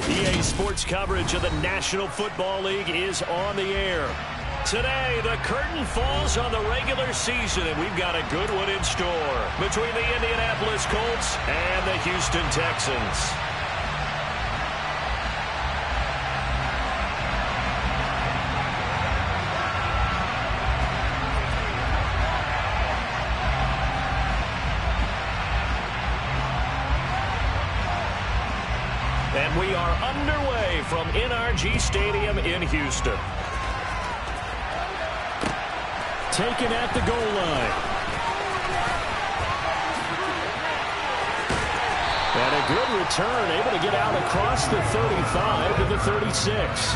EA Sports coverage of the National Football League is on the air. Today, the curtain falls on the regular season, and we've got a good one in store between the Indianapolis Colts and the Houston Texans. And we are underway from NRG Stadium in Houston. Taken at the goal line. And a good return, able to get out across the 35 to the 36.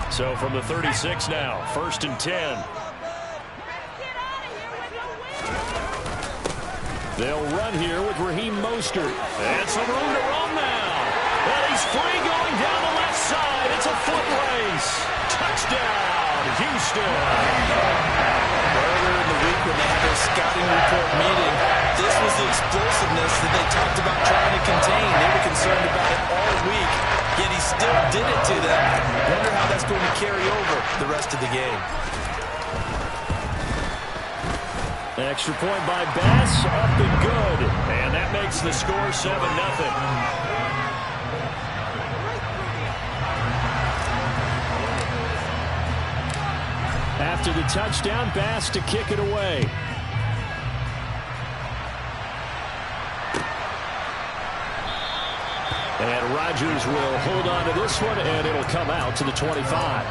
So from the 36 now, 1st and 10. They'll run here with Raheem Mostert. And some room to run now. And he's free going down the left side. It's a foot race. Touchdown, Houston. Earlier in the week when they had their scouting report meeting, this was the explosiveness that they talked about trying to contain. They were concerned about it all week. Yet he still did it to them. Wonder how that's going to carry over the rest of the game. Extra point by Bass, up and good. And that makes the score 7-0. After the touchdown, Bass to kick it away. And Rodgers will hold on to this one, and it'll come out to the 25.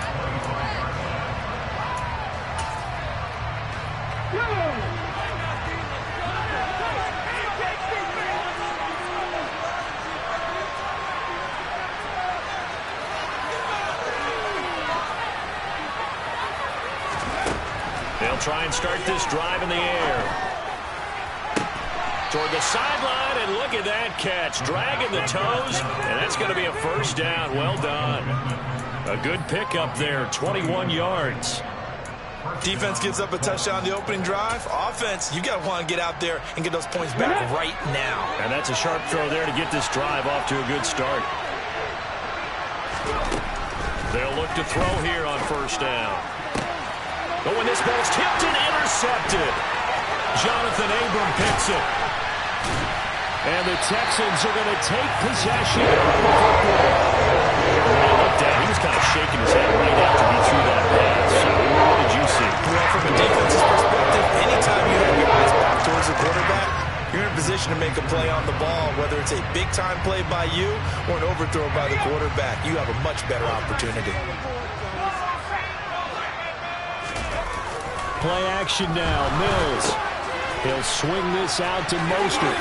They'll try and start this drive in the air. Toward the sideline, and look at that catch. Dragging the toes, and that's going to be a first down. Well done. A good pickup there, 21 yards. Defense gives up a touchdown the opening drive. Offense, you got to want to get out there and get those points back right now. And that's a sharp throw there to get this drive off to a good start. They'll look to throw here on first down. But when this ball's tipped and intercepted, Jonathan Abram picks it. And the Texans are going to take possession of the football. He was kind of shaking his head right after he threw that pass. So what did you see? Well, from a defense's perspective, anytime you have your eyes back towards the quarterback, you're in a position to make a play on the ball, whether it's a big-time play by you or an overthrow by the quarterback. You have a much better opportunity. Play action now. Mills. He'll swing this out to Mostert.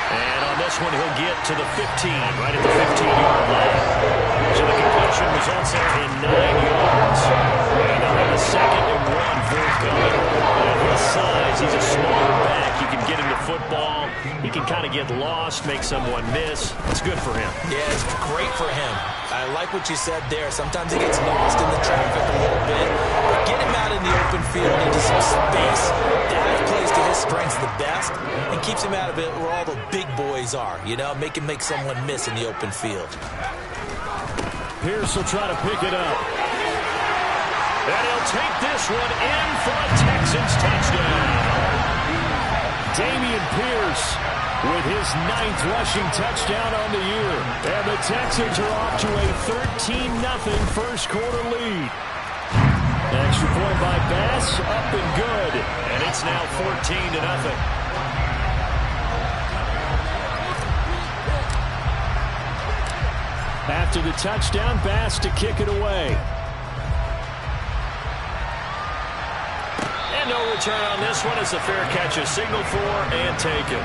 And on this one, he'll get to the 15, right at the 15-yard line. So the completion results in 9 yards. And they'll have a 2nd and 1 forthcoming. At his size, he's a smaller back. You can get him to football. He can kind of get lost, make someone miss. It's good for him. Yeah, it's great for him. I like what you said there. Sometimes he gets lost in the traffic a little bit. But get him out in the open field into some space. That plays to his strengths the best and keeps him out of it where all the big boys are. You know, make him make someone miss in the open field. Pierce will try to pick it up. And he'll take this one in for a Texans touchdown. Dameon Pierce with his 9th rushing touchdown on the year. And the Texans are off to a 13-0 first quarter lead. Extra point by Bass, up and good. And it's now 14-0. After the touchdown, Bass to kick it away. And no return on this one as the fair catch is signaled for and taken.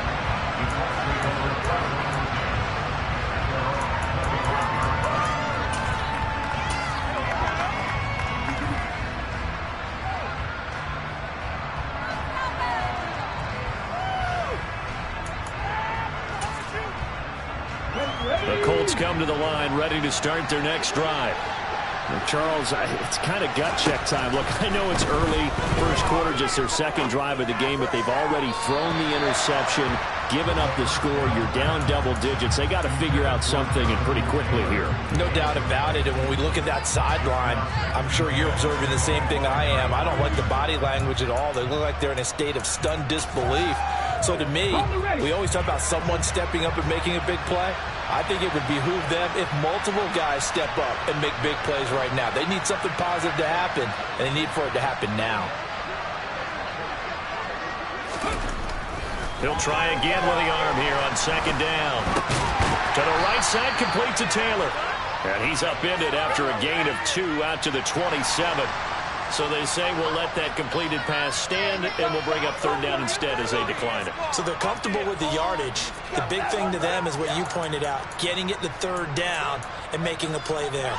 The Colts come to the line, ready to start their next drive. Charles, it's kind of gut check time. Look, I know it's early, first quarter, just their second drive of the game, but they've already thrown the interception, given up the score. You're down double digits. They got to figure out something, and pretty quickly here. No doubt about it. And when we look at that sideline, I'm sure you're observing the same thing I am. I don't like the body language at all. They look like they're in a state of stunned disbelief. So to me, we always talk about someone stepping up and making a big play. I think it would behoove them if multiple guys step up and make big plays right now. They need something positive to happen, and they need for it to happen now. He'll try again with the arm here on second down. To the right side, complete to Taylor. And he's upended after a gain of 2 out to the 27. So they say we'll let that completed pass stand, and we'll bring up third down instead as they decline it. So they're comfortable with the yardage. The big thing to them is what you pointed out, getting it to third down and making a play there.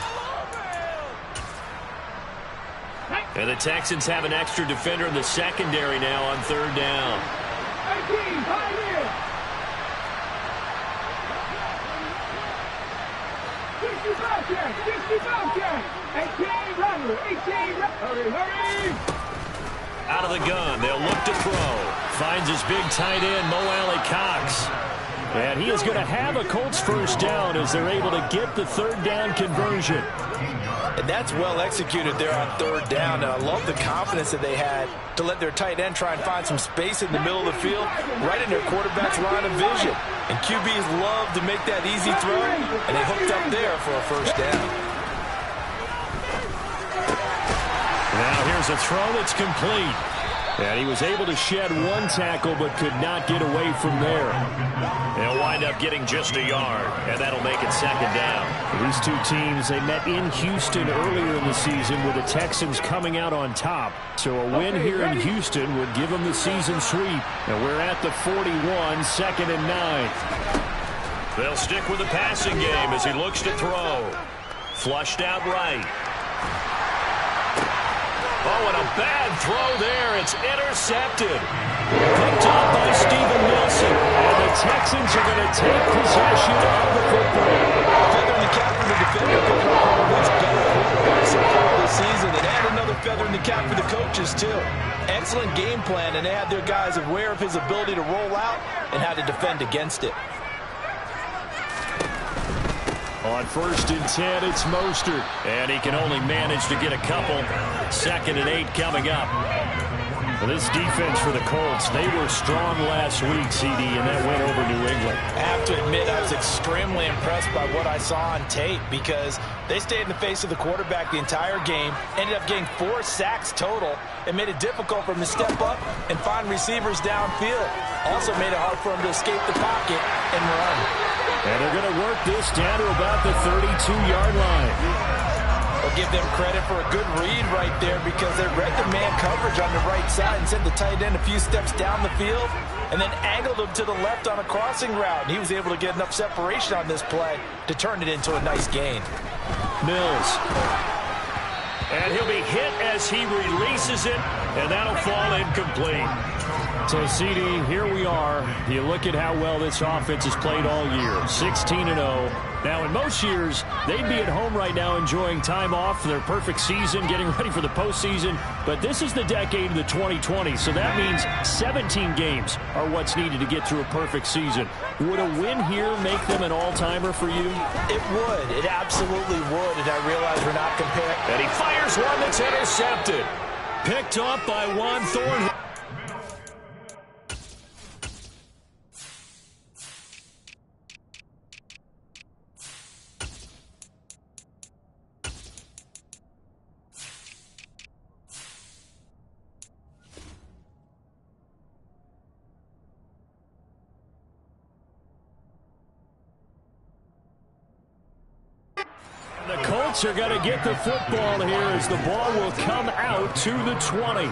And the Texans have an extra defender in the secondary now on third down. Out of the gun, they'll look to throw. Finds his big tight end, Mo Alley-Cox. And he is going to have a Colts first down as they're able to get the third down conversion. And that's well executed there on third down. And I love the confidence that they had to let their tight end try and find some space in the middle of the field, right in their quarterback's line of vision. And QBs love to make that easy throw, and they hooked up there for a first down. Now here's a throw that's complete. And he was able to shed one tackle but could not get away from there. They'll wind up getting just a yard, and that'll make it second down. These two teams, they met in Houston earlier in the season with the Texans coming out on top. So a win here in Houston would give them the season sweep. And we're at the 41, second and 9. They'll stick with the passing game as he looks to throw. Flushed out right. Oh, and a bad throw there. It's intercepted. Picked up by Steven Nelson. And the Texans are going to take possession of the football. Feather in the cap for the defender. What's better quarterback so far this season. And add another feather in the cap for the coaches, too. Excellent game plan, and they had their guys aware of his ability to roll out and how to defend against it. On first and 10, it's Mostert. And he can only manage to get a couple. Second and 8 coming up. Well, this defense for the Colts, they were strong last week, CD, and that went over New England. I have to admit, I was extremely impressed by what I saw on tape because they stayed in the face of the quarterback the entire game, ended up getting 4 sacks total, and made it difficult for him to step up and find receivers downfield. Also made it hard for him to escape the pocket and run. And they're going to work this down to about the 32-yard line. I'll give them credit for a good read right there because they read the man coverage on the right side and sent the tight end a few steps down the field and then angled him to the left on a crossing route. And he was able to get enough separation on this play to turn it into a nice gain. Mills. And he'll be hit as he releases it, and that'll fall incomplete. So, CD, here we are. You look at how well this offense has played all year, 16-0. Now, in most years, they'd be at home right now enjoying time off for their perfect season, getting ready for the postseason. But this is the decade of the 2020s, so that means 17 games are what's needed to get through a perfect season. Would a win here make them an all-timer for you? It would. It absolutely would, and I realize we're not comparing. And he fires one that's intercepted. Picked up by Juan Thornhill. The Colts are going to get the football here as the ball will come out to the 20.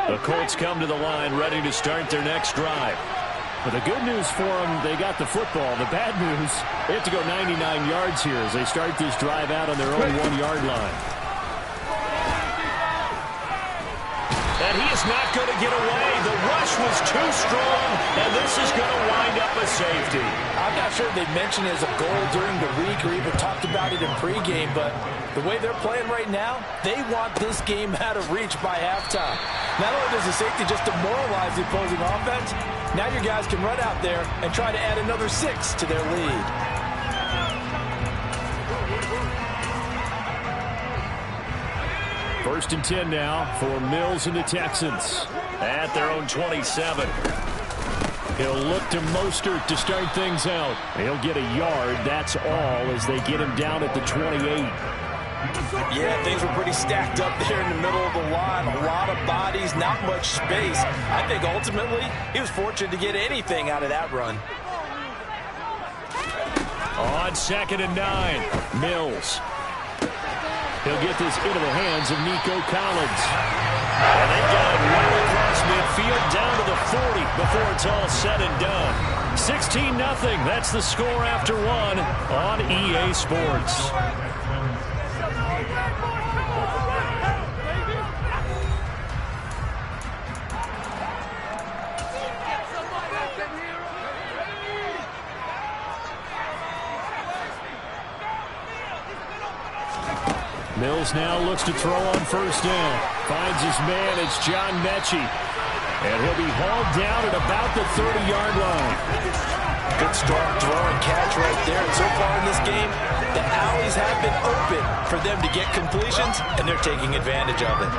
The Colts come to the line ready to start their next drive. But the good news for them, they got the football. The bad news, they have to go 99 yards here as they start this drive out on their own 1-yard line. And he is not going to get away. The rush was too strong, and this is going to wind up a safety. I'm not sure if they mentioned it as a goal during the week or even talked about it in pregame, but the way they're playing right now, they want this game out of reach by halftime. Not only does the safety just demoralize the opposing offense, now your guys can run out there and try to add another 6 to their lead. First and 10 now for Mills and the Texans at their own 27. He'll look to Mostert to start things out. He'll get a yard, that's all, as they get him down at the 28. Yeah, things were pretty stacked up there in the middle of the line. A lot of bodies, not much space. I think ultimately he was fortunate to get anything out of that run. On 2nd and 9, Mills. He'll get this into the hands of Nico Collins. And they got it right across midfield down to the 40 before it's all said and done. 16-0. That's the score after 1 on EA Sports. Mills now looks to throw on first down. Finds his man. It's John Mechie. And he'll be hauled down at about the 30-yard line. Good strong throw and catch right there. And so far in this game, the alleys have been open for them to get completions, and they're taking advantage of it.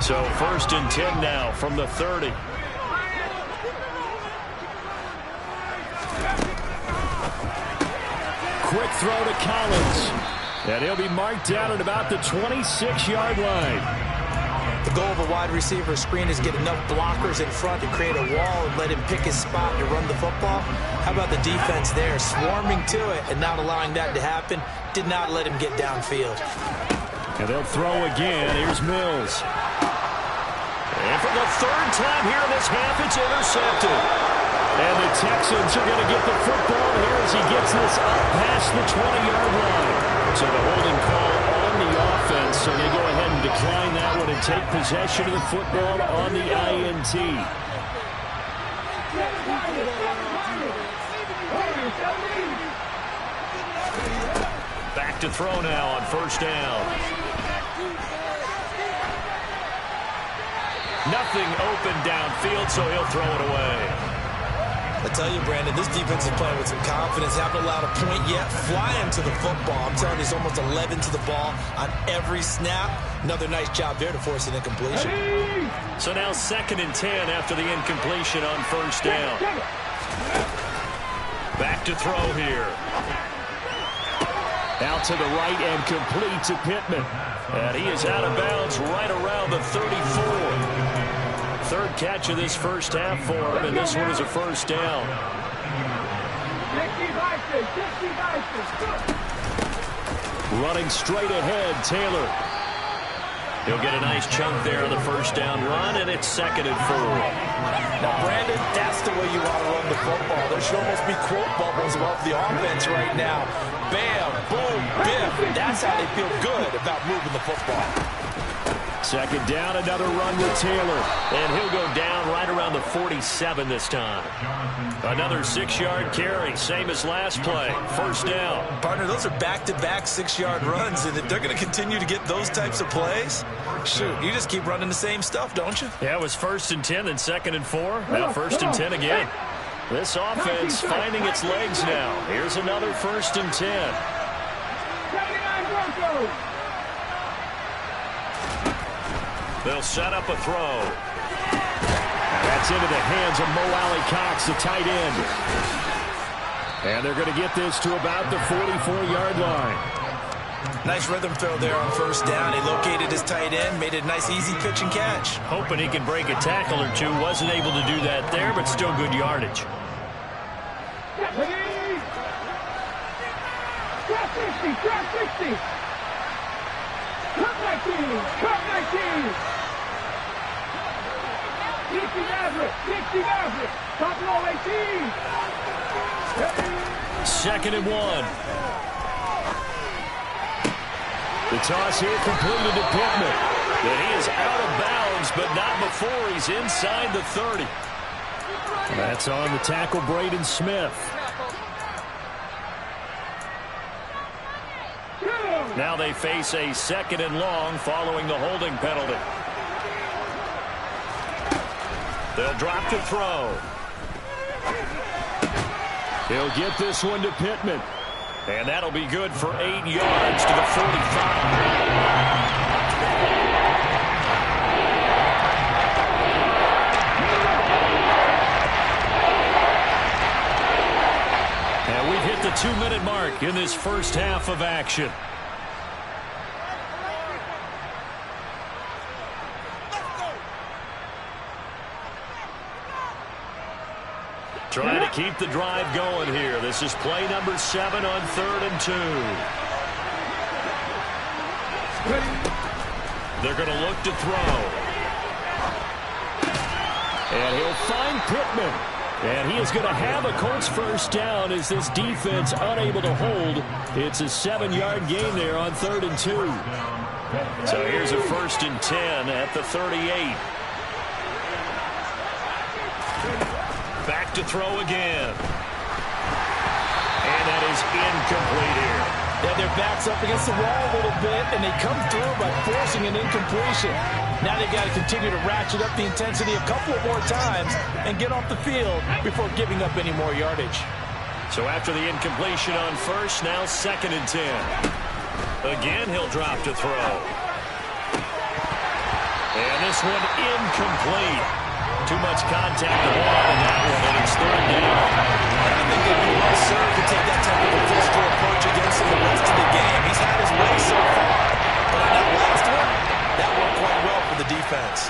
So first and 10 now from the 30. Quick throw to Collins. And he'll be marked down at about the 26-yard line. The goal of a wide receiver screen is get enough blockers in front to create a wall and let him pick his spot to run the football. How about the defense there, swarming to it and not allowing that to happen? Did not let him get downfield. And they'll throw again. Here's Mills. And for the 3rd time here in this half, it's intercepted. And the Texans are going to get the football here as he gets this up past the 20-yard line. So the holding call on the offense, so they go ahead and decline that one and take possession of the football on the INT. Back to throw now on first down. Nothing open downfield, so he'll throw it away. I tell you, Brandon, this defense is playing with some confidence. Haven't allowed a point yet. Flying to the football. I'm telling you, it's almost 11 to the ball on every snap. Another nice job there to force an incompletion. So now 2nd and 10 after the incompletion on first down. Back to throw here. Out to the right and complete to Pittman. And he is out of bounds right around the 34. 3rd catch of this first half for him, and this one is a first down. Running straight ahead, Taylor. He'll get a nice chunk there on the first down run, and it's 2nd and 4. Now, Brandon, that's the way you want to run the football. There should almost be quote bubbles above the offense right now. Bam, boom, biff. That's how they feel good about moving the football. 2nd down, another run with Taylor. And he'll go down right around the 47 this time. Another 6-yard carry, same as last play. First down. Partner, those are back-to-back 6-yard runs, and if they're going to continue to get those types of plays, shoot, you just keep running the same stuff, don't you? Yeah, it was 1st and 10, then 2nd and 4. Now 1st and 10 again. This offense finding its legs now. Here's another 1st and 10. They'll set up a throw. And that's into the hands of Mo Alley-Cox, the tight end. And they're going to get this to about the 44-yard line. Nice rhythm throw there on first down. He located his tight end, made it a nice easy pitch and catch. Hoping he can break a tackle or two. Wasn't able to do that there, but still good yardage. Second and 1. The toss here completed to Pittman. But he is out of bounds, but not before he's inside the 30. That's on the tackle, Braden Smith. Now they face a second and long following the holding penalty. They'll drop to throw. He'll get this one to Pittman. And that'll be good for 8 yards to the 45. And we've hit the 2-minute mark in this first half of action. Trying to keep the drive going here. This is play number 7 on 3rd and 2. They're going to look to throw. And he'll find Pittman. And he is going to have a Colts first down as this defense unable to hold. It's a 7-yard gain there on 3rd and 2. So here's a 1st and 10 at the 38. Back to throw again. And that is incomplete here. Yeah, their back's up against the wall a little bit, and they come through by forcing an incompletion. Now they've got to continue to ratchet up the intensity a couple of more times and get off the field before giving up any more yardage. So after the incompletion on 1st, now 2nd and 10. Again, he'll drop to throw. And this one incomplete. Too much contact to hold on to that one, and it's 3rd down. I think they'd be well served to take that type of a physical approach against him the rest of the game. He's had his way so far, but on that last one, that worked quite well for the defense.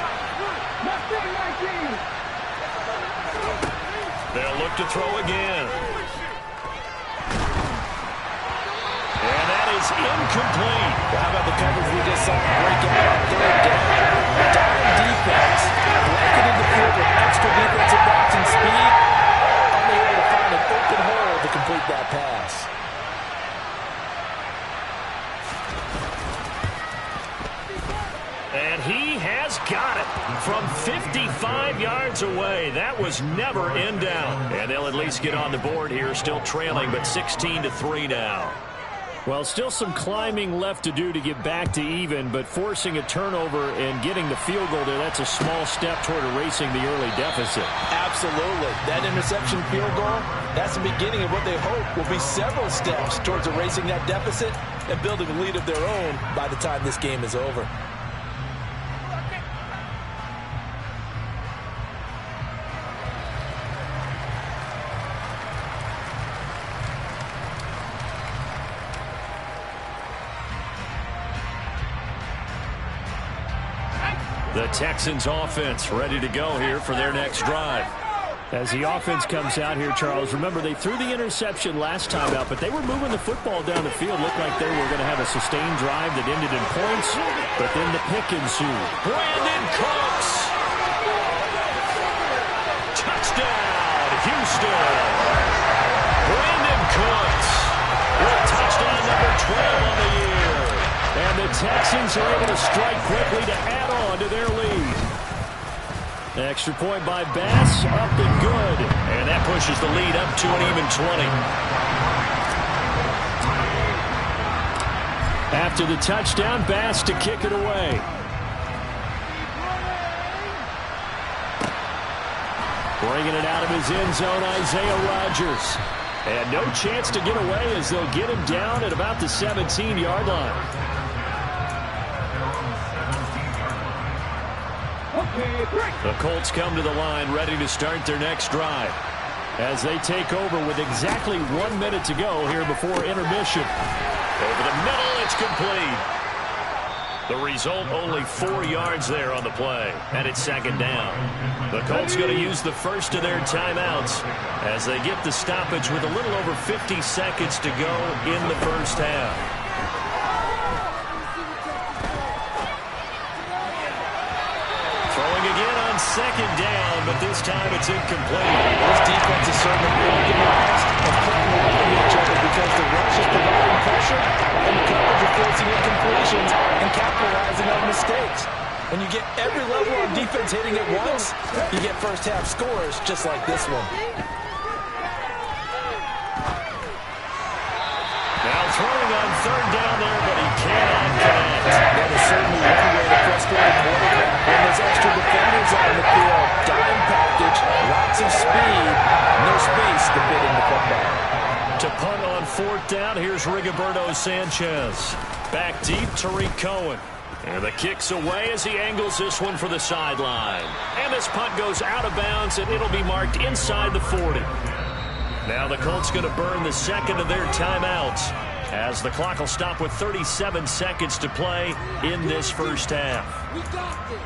They'll look to throw again. And that is incomplete. Well, how about the coverage we just saw break out on 3rd down? Dime defense, blanketed the field with extra defensive backs and speed, unable to find an open hole to complete that pass. And he has got it from 55 yards away. That was never in down. And they'll at least get on the board here, still trailing, but 16-3 now. Well, still some climbing left to do to get back to even, but forcing a turnover and getting the field goal there, that's a small step toward erasing the early deficit. Absolutely. That interception field goal, that's the beginning of what they hope will be several steps towards erasing that deficit and building a lead of their own by the time this game is over. The Texans offense ready to go here for their next drive. As the offense comes out here, Charles, remember they threw the interception last time out, but they were moving the football down the field. Looked like they were going to have a sustained drive that ended in points, but then the pick ensued. Brandon Cooks! Touchdown, Houston! Brandon Cooks with touchdown number 12 on the year. And the Texans are able to strike quickly to add on to their lead. Extra point by Bass, up and good. And that pushes the lead up to an even 20. After the touchdown, Bass to kick it away. Bringing it out of his end zone, Isaiah Rodgers. And no chance to get away as they'll get him down at about the 17-yard line. The Colts come to the line ready to start their next drive as they take over with exactly 1 minute to go here before intermission. Over the middle, it's complete. The result, only 4 yards there on the play, and it's 2nd down. The Colts going to use the first of their timeouts as they get the stoppage with a little over 50 seconds to go in the first half. on second down, but this time it's incomplete. This defense is certainly organized and playing off of each other because the rush is providing pressure and the coverage are forcing incompletions and capitalizing on mistakes. When you get every level of defense hitting at once, you get first-half scores just like this one. Now throwing on third down there, but he cannot connect. That is certainly one way to frustrate a quarterback when there's extra defenders on the field. Dime package, lots of speed, no space to fit in the football. To punt on fourth down, here's Rigoberto Sanchez. Back deep, Tariq Cohen. And the kick's away as he angles this one for the sideline. And this punt goes out of bounds, and it'll be marked inside the 40. Now the Colts going to burn the second of their timeouts as the clock will stop with 37 seconds to play in this first half. We got this.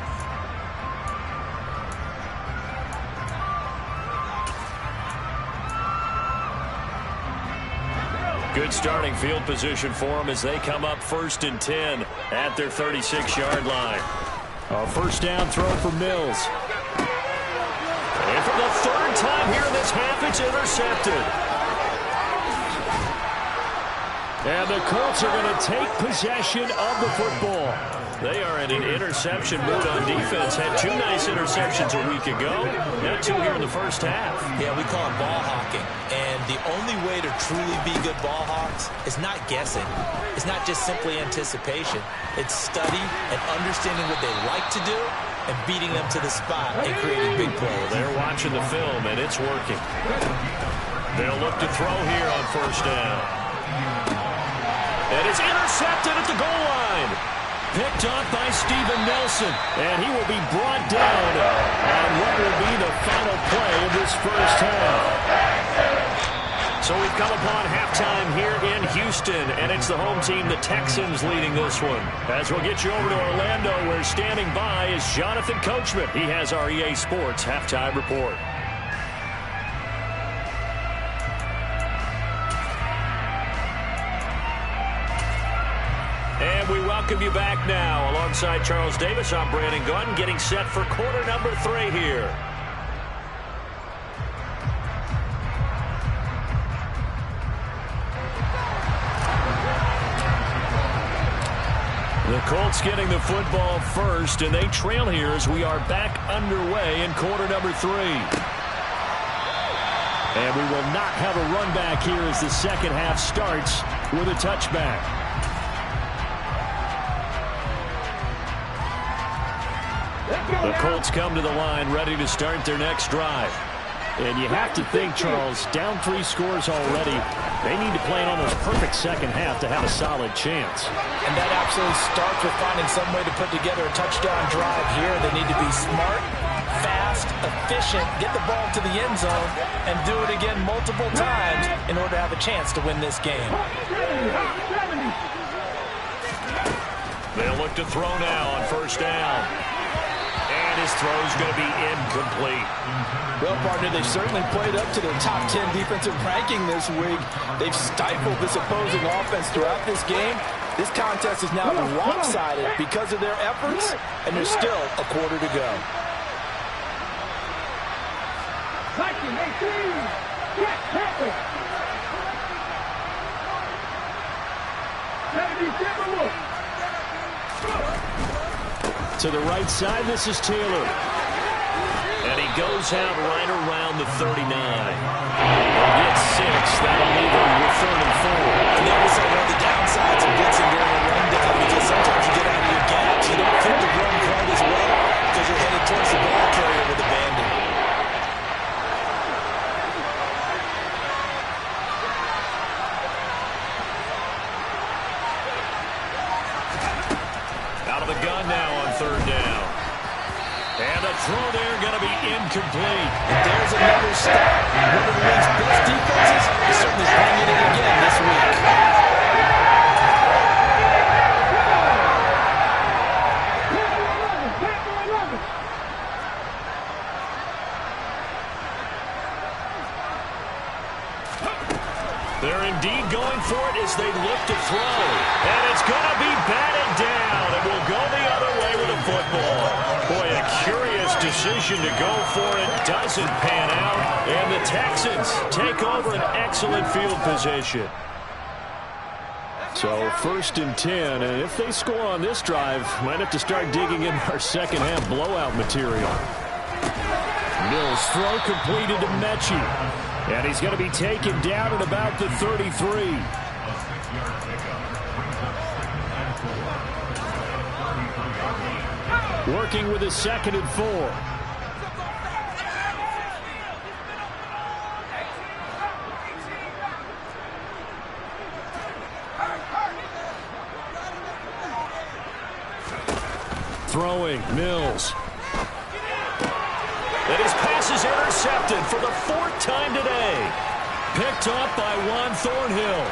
Good starting field position for them as they come up 1st and 10 at their 36-yard line. A first down throw for Mills. And for the third time here in this half, it's intercepted. And the Colts are going to take possession of the football. They are in an interception mood on defense. Had 2 nice interceptions a week ago. Now 2 here in the first half. Yeah, we call it ball hawking. And the only way to truly be good ball hawks is not guessing. It's not just simply anticipation. It's study and understanding what they like to do and beating them to the spot and creating big plays. They're watching the film, and it's working. They'll look to throw here on first down. And it's intercepted at the goal line. Picked off by Steven Nelson. And he will be brought down on what will be the final play of this first half. So we've come upon halftime here in Houston, and it's the home team, the Texans, leading this one. As we'll get you over to Orlando, where standing by is Jonathan Coachman. He has our EA Sports halftime report. And we welcome you back now. Alongside Charles Davis, I'm Brandon Gunn, getting set for quarter number 3 here. The Colts getting the football first, and they trail here as we are back underway in quarter number 3. And we will not have a run back here as the second half starts with a touchback. The Colts come to the line ready to start their next drive. And you have to think, Charles, down 3 scores already. They need to play an almost perfect second half to have a solid chance. And that absolutely starts with finding some way to put together a touchdown drive here. They need to be smart, fast, efficient, get the ball to the end zone, and do it again multiple times in order to have a chance to win this game. They'll look to throw now on first down. And his throw's going to be incomplete. Well, partner, they've certainly played up to their top 10 defensive ranking this week. They've stifled this opposing offense throughout this game. This contest is now lopsided because of their efforts, and there's still a quarter to go. To the right side, this is Taylor. And he goes out right around the 39. He'll get 6. That'll leave him with 3rd and 4. And that was one of the downsides of blitzing during a rundown, because sometimes you get out of your gaps. You don't fit the run quite as well because you're headed towards the ball carrier with abandon. Out of the gun now on 3rd down. And the throw there going to be incomplete. And there's another stop. One of the league's best defenses is certainly bringing it again this week. They're indeed going for it as they look to throw. And it's going to be batted down. It will go the other way with the football. Boy, a curious decision to go for it doesn't pan out, and the Texans take over an excellent field position. So 1st and 10, and if they score on this drive, might have to start digging in our second half blowout material. Mills throw completed to Mechie, and he's going to be taken down at about the 33. Working with a 2nd and 4. Throwing, Mills. And his pass is intercepted for the 4th time today. Picked up by Juan Thornhill.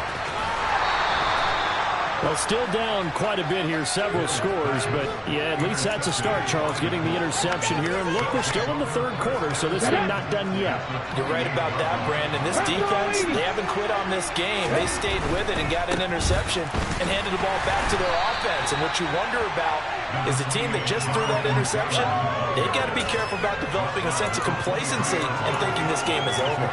Well, still down quite a bit here, several scores, but yeah, at least that's a start, Charles, getting the interception here. And look, we're still in the 3rd quarter, so this thing not done yet. You're right about that, Brandon. This defense, they haven't quit on this game. They stayed with it and got an interception and handed the ball back to their offense. And what you wonder about is the team that just threw that interception, they've got to be careful about developing a sense of complacency and thinking this game is over.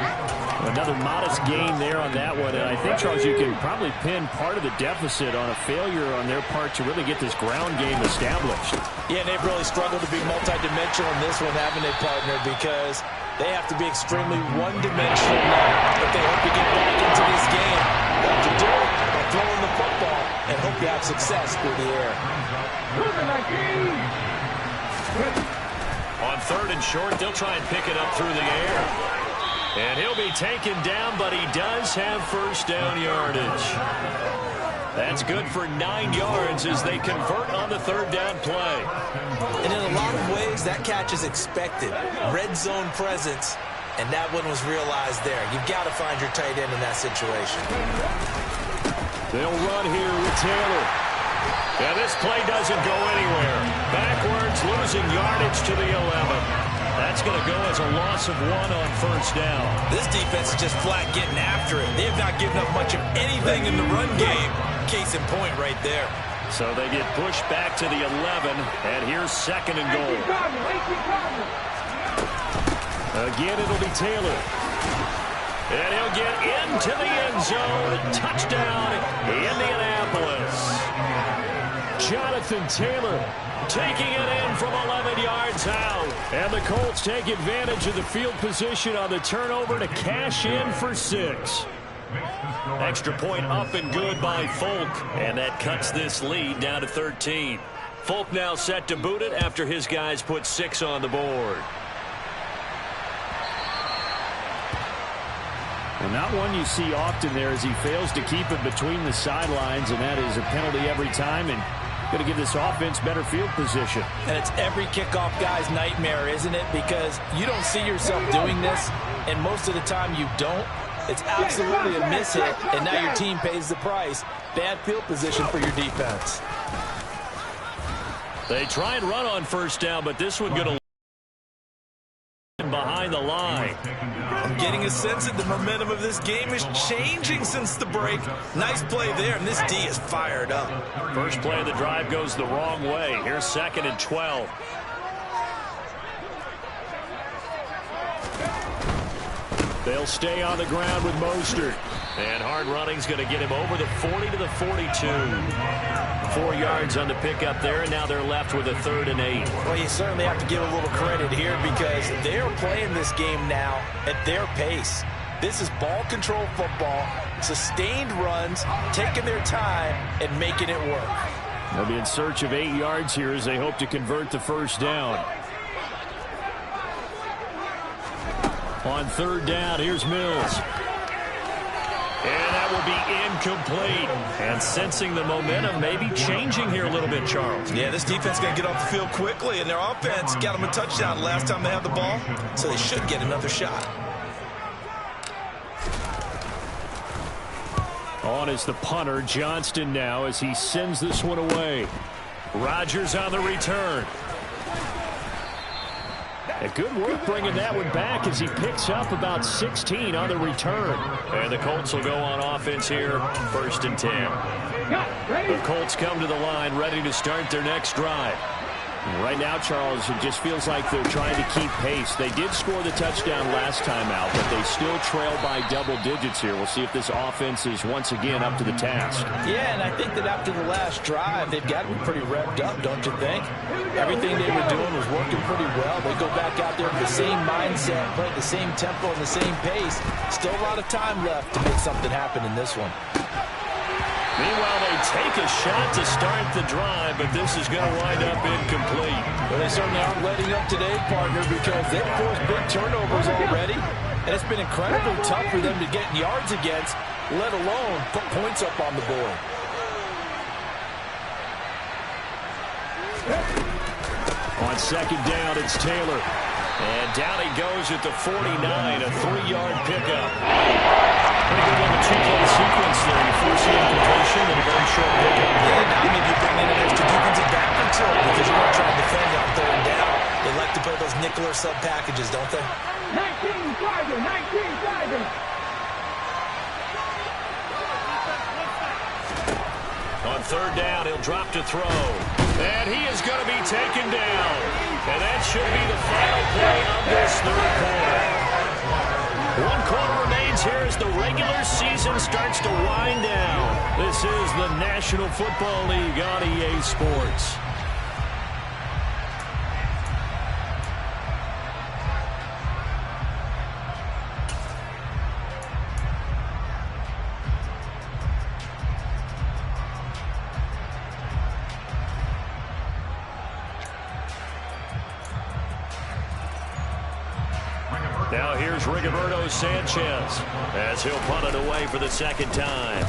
Another modest gain there on that one, and I think, Charles, you can probably pin part of the deficit on a failure on their part to really get this ground game established. Yeah, and they've really struggled to be multidimensional in this one, haven't they, partner, because they have to be extremely one-dimensional now if they hope to get back into this game. They have to do it by throwing the football and hope to have success through the air. On 3rd and short, they'll try and pick it up through the air. And he'll be taken down, but he does have 1st down yardage. That's good for 9 yards as they convert on the 3rd down play. And in a lot of ways, that catch is expected. Red zone presence, and that one was realized there. You've got to find your tight end in that situation. They'll run here with Taylor. And this play doesn't go anywhere. Backwards, losing yardage to the 11. That's going to go as a loss of 1 on 1st down. This defense is just flat getting after it. They have not given up much of anything in the run game. Case in point right there. So they get pushed back to the 11, and here's 2nd and goal. Again, it'll be Taylor. And he'll get into the end zone. Touchdown, Indianapolis. Jonathan Taylor taking it in from 11 yards out. And the Colts take advantage of the field position on the turnover to cash in for 6. Extra point up and good by Folk. And that cuts this lead down to 13. Folk now set to boot it after his guys put 6 on the board. And not one you see often there as he fails to keep it between the sidelines, and that is a penalty every time, and going to give this offense better field position. And it's every kickoff guy's nightmare, isn't it? Because you don't see yourself doing this, and most of the time you don't. It's absolutely a mishit, and now your team pays the price. Bad field position for your defense. They try and run on 1st down, but this one going to behind the line. I'm getting a sense that the momentum of this game is changing since the break. Nice play there, and this D is fired up. First play of the drive goes the wrong way. Here's 2nd and 12. They'll stay on the ground with Mostert. And hard running's going to get him over the 40 to the 42. 4 yards on the pickup there, and now they're left with a 3rd and 8. Well, you certainly have to give a little credit here because they're playing this game now at their pace. This is ball control football, sustained runs, taking their time and making it work. They'll be in search of 8 yards here as they hope to convert the 1st down. On 3rd down, here's Mills. And that will be incomplete. And sensing the momentum maybe changing here a little bit, Charles. Yeah, this defense got to get off the field quickly, and their offense got them a touchdown last time they had the ball, so they should get another shot. On is the punter, Johnston now, as he sends this one away. Rodgers on the return. Good work bringing that one back as he picks up about 16 on the return. And the Colts will go on offense here, 1st and 10. The Colts come to the line ready to start their next drive. Right now, Charles, it just feels like they're trying to keep pace. They did score the touchdown last time out, but they still trail by double digits here. We'll see if this offense is once again up to the task. Yeah, and I think that after the last drive, they've got to be pretty revved up, don't you think? Everything they were doing was working pretty well. They go back out there with the same mindset, play at the same tempo and the same pace. Still a lot of time left to make something happen in this one. Meanwhile, they take a shot to start the drive, but this is going to wind up incomplete. Well, they certainly aren't letting up today, partner, because they've forced big turnovers already, and it's been incredibly tough for them to get yards against, let alone put points up on the board. On second down, it's Taylor. And down he goes at the 49, a 3-yard pickup. Pretty good little two-play sequence there. You force the incompletion and a very short pickup. Yeah, now maybe you bring in an extra defensive back or two because you're going to try to defend on third and down. They like to play those nickel or sub packages, don't they? 19 driving, 19 driving. On third down, he'll drop to throw. And he is going to be taken down. And that should be the final play of this third quarter. 1 quarter remains here as the regular season starts to wind down. This is the National Football League on EA Sports. Now here's Rigoberto Sanchez as he'll punt it away for the second time.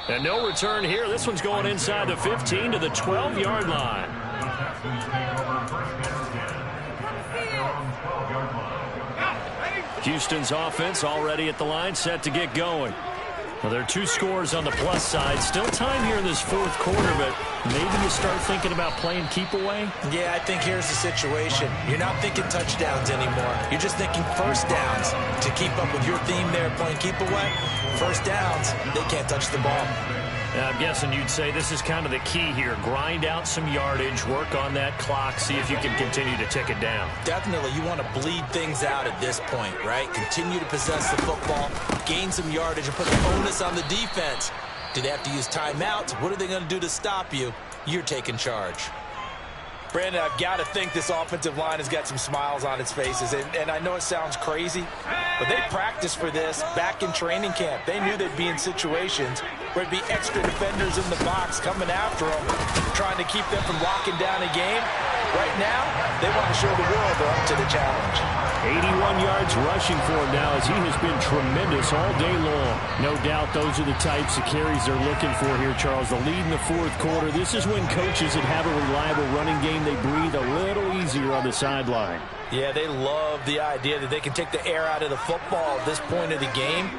And no return here. This one's going inside the 15 to the 12-yard line. Houston's offense already at the line, set to get going. Well, there are 2 scores on the plus side. Still time here in this fourth quarter, but maybe you start thinking about playing keep away? Yeah, I think here's the situation. You're not thinking touchdowns anymore. You're just thinking first downs. To keep up with your theme there, playing keep away, first downs, they can't touch the ball. I'm guessing you'd say this is kind of the key here. Grind out some yardage, work on that clock, see if you can continue to tick it down. Definitely, you want to bleed things out at this point, right? Continue to possess the football, gain some yardage, and put the onus on the defense. Do they have to use timeouts? What are they going to do to stop you? You're taking charge. Brandon, I've got to think this offensive line has got some smiles on its faces. And I know it sounds crazy, but they practiced for this back in training camp. They knew they'd be in situations where it'd be extra defenders in the box coming after them, trying to keep them from locking down a game. Right now, they want to show the world they're up to the challenge. 81 yards rushing for him now as he has been tremendous all day long. No doubt those are the types of carries they're looking for here, Charles. The lead in the fourth quarter. This is when coaches that have a reliable running game, they breathe a little easier on the sideline. Yeah, they love the idea that they can take the air out of the football at this point of the game.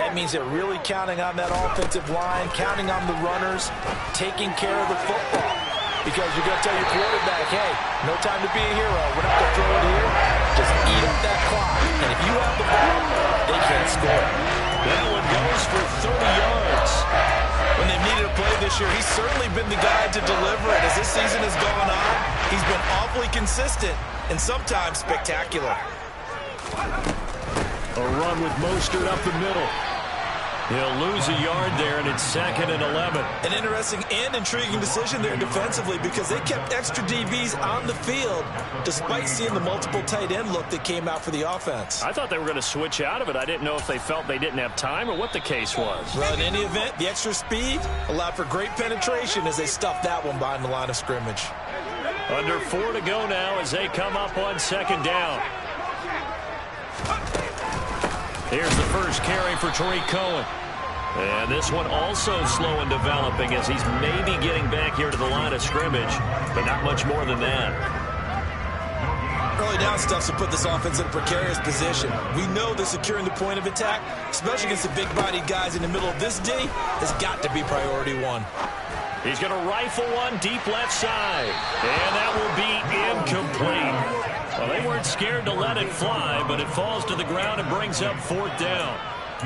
That means they're really counting on that offensive line, counting on the runners, taking care of the football. Because you're going to tell your quarterback, hey, no time to be a hero. We're not going to throw it here. Just eat up that clock. And if you have the ball, they can't score. That one goes for 30 yards. When they've needed a play this year, he's certainly been the guy to deliver it. As this season has gone on, he's been awfully consistent and sometimes spectacular. A run with Mostert up the middle. He'll lose a yard there, and it's 2nd and 11. An interesting and intriguing decision there defensively because they kept extra DBs on the field despite seeing the multiple tight end look that came out for the offense. I thought they were going to switch out of it. I didn't know if they felt they didn't have time or what the case was. Well, in any event, the extra speed allowed for great penetration as they stuffed that one behind the line of scrimmage. Under 4 to go now as they come up on 2nd down. Here's the first carry for Tariq Cohen. And this one also slow in developing as he's maybe getting back here to the line of scrimmage, but not much more than that. Early down stuff to put this offense in a precarious position. We know that securing the point of attack, especially against the big-bodied guys in the middle of this D, has got to be priority one. He's going to rifle one deep left side, and that will be incomplete. Well, they weren't scared to let it fly, but it falls to the ground and brings up 4th down.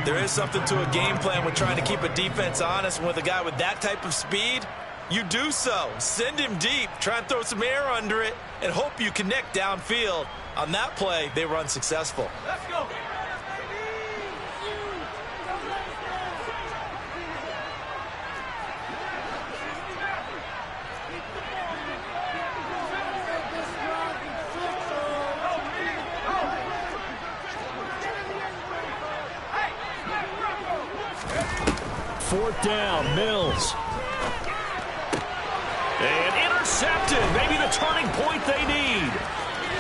There is something to a game plan with trying to keep a defense honest, and with a guy with that type of speed, you do so. Send him deep, try and throw some air under it, and hope you connect downfield. On that play, they were unsuccessful. Let's go. Fourth down, Mills. And intercepted. Maybe the turning point they need.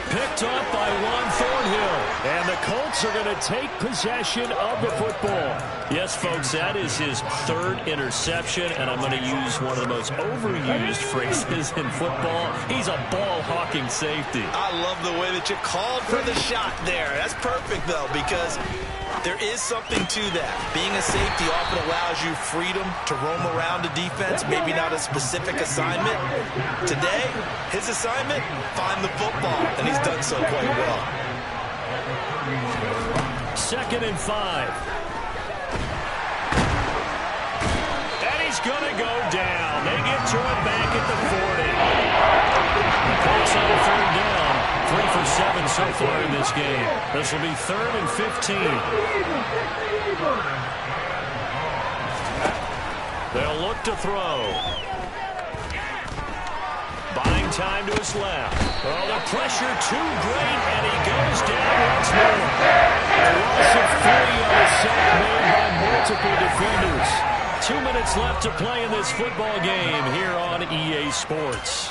Picked up by Juan Thornhill. And the Colts are going to take possession of the football. Yes, folks, that is his third interception, and I'm going to use one of the most overused phrases in football. He's a ball-hawking safety. I love the way that you called for the shot there. That's perfect, though, because there is something to that. Being a safety often allows you freedom to roam around a defense, maybe not a specific assignment. Today, his assignment, find the football, and he's done so quite well. 2nd and 5. And he's going to go down. They get to it back at the 40. Colts on 3rd down. 3 for 7 so far in this game. This will be 3rd and 15. They'll look to throw. Buying time to his left. Oh, the pressure too great, and he goes down once more. A loss of 3 on a sack made by multiple defenders. 2 minutes left to play in this football game here on EA Sports.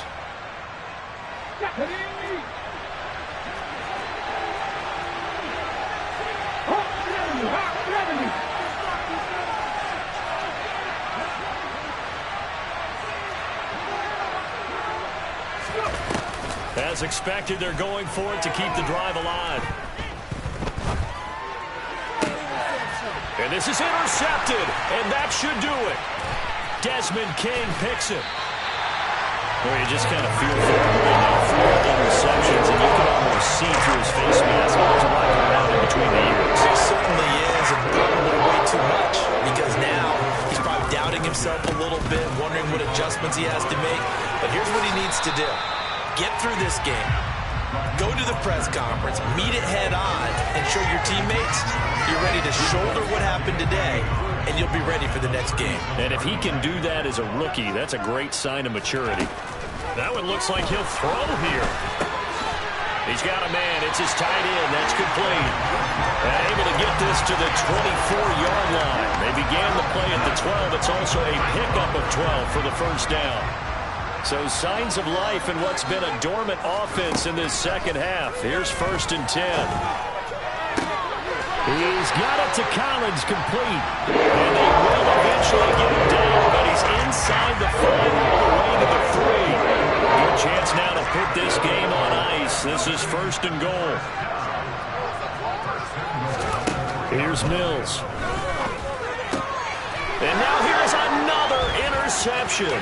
As expected, they're going for it to keep the drive alive. And this is intercepted, and that should do it. Desmond King picks it. Well, you just kind of feel for him right now. 4 interceptions, and you can almost see through his face mask. There's a lot around in between the ears. He certainly is, and probably way too much, because now he's probably doubting himself a little bit, wondering what adjustments he has to make. But here's what he needs to do. Get through this game. Go to the press conference, meet it head on, and show your teammates you're ready to shoulder what happened today, and you'll be ready for the next game. And if he can do that as a rookie, that's a great sign of maturity. That one looks like he'll throw here. He's got a man. It's his tight end. That's complete. Able to get this to the 24-yard line. They began the play at the 12. It's also a pickup of 12 for the first down. So signs of life in what's been a dormant offense in this second half. Here's 1st and 10. He's got it to Collins, complete. And they will eventually get him down, but he's inside the 5 all the way to the 3. Good chance now to put this game on ice. This is 1st and goal. Here's Mills. And now here's another interception.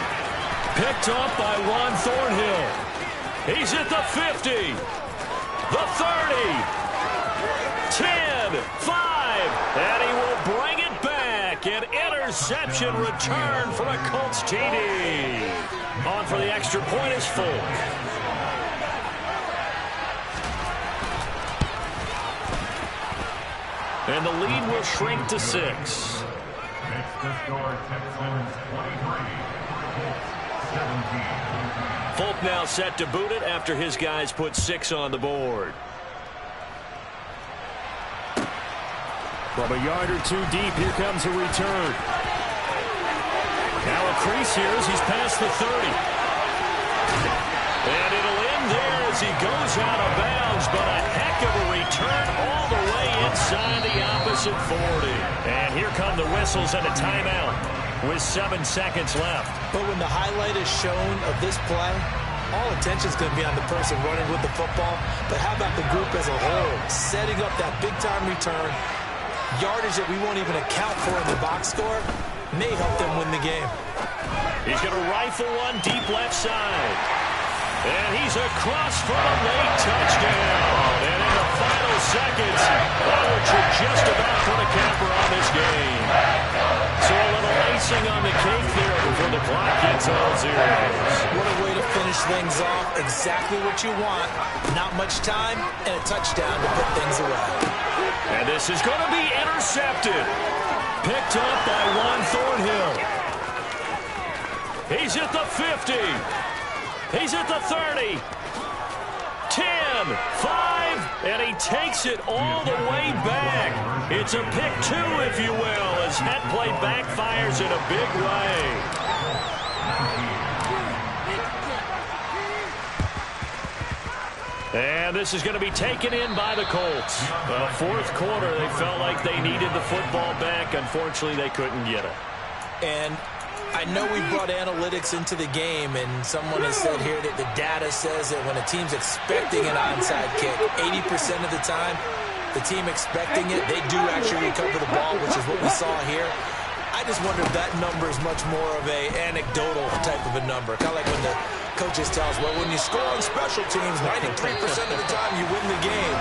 Picked up by Juan Thornhill. He's at the 50, the 30, 10, 5, and he will bring it back. An interception return for a Colts TD. On for the extra point is full. And the lead will shrink to 6. Folk now set to boot it after his guys put 6 on the board. From a yard or 2 deep, here comes a return. Now a crease here as he's past the 30. And it'll end there as he goes out of bounds, but a heck of a return all the way inside the opposite 40. And here come the whistles and a timeout with 7 seconds left. But when the highlight is shown of this play, all attention is going to be on the person running with the football. But how about the group as a whole, setting up that big-time return, yardage that we won't even account for in the box score, may help them win the game. He's going to rifle one deep left side. And he's across for the late touchdown. And in the final seconds, which would just about put a capper on this game. So a little icing on the cake there before the clock gets all zeros. What a way to finish things off. Exactly what you want. Not much time and a touchdown to put things away. And this is going to be intercepted. Picked up by Juan Thornhill. He's at the 50. He's at the 30. 10, 5, and he takes it all the way back. It's a pick two, if you will, as that play backfires in a big way. And this is going to be taken in by the Colts. Fourth quarter, they felt like they needed the football back. Unfortunately, they couldn't get it. And I know we brought analytics into the game, and someone has said here that the data says that when a team's expecting an onside kick, 80% of the time, the team expecting it, they do actually recover the ball, which is what we saw here. I just wonder if that number is much more of a anecdotal type of a number. Kind of like when the coaches tell us, well, when you score on special teams, 93% of the time you win the game.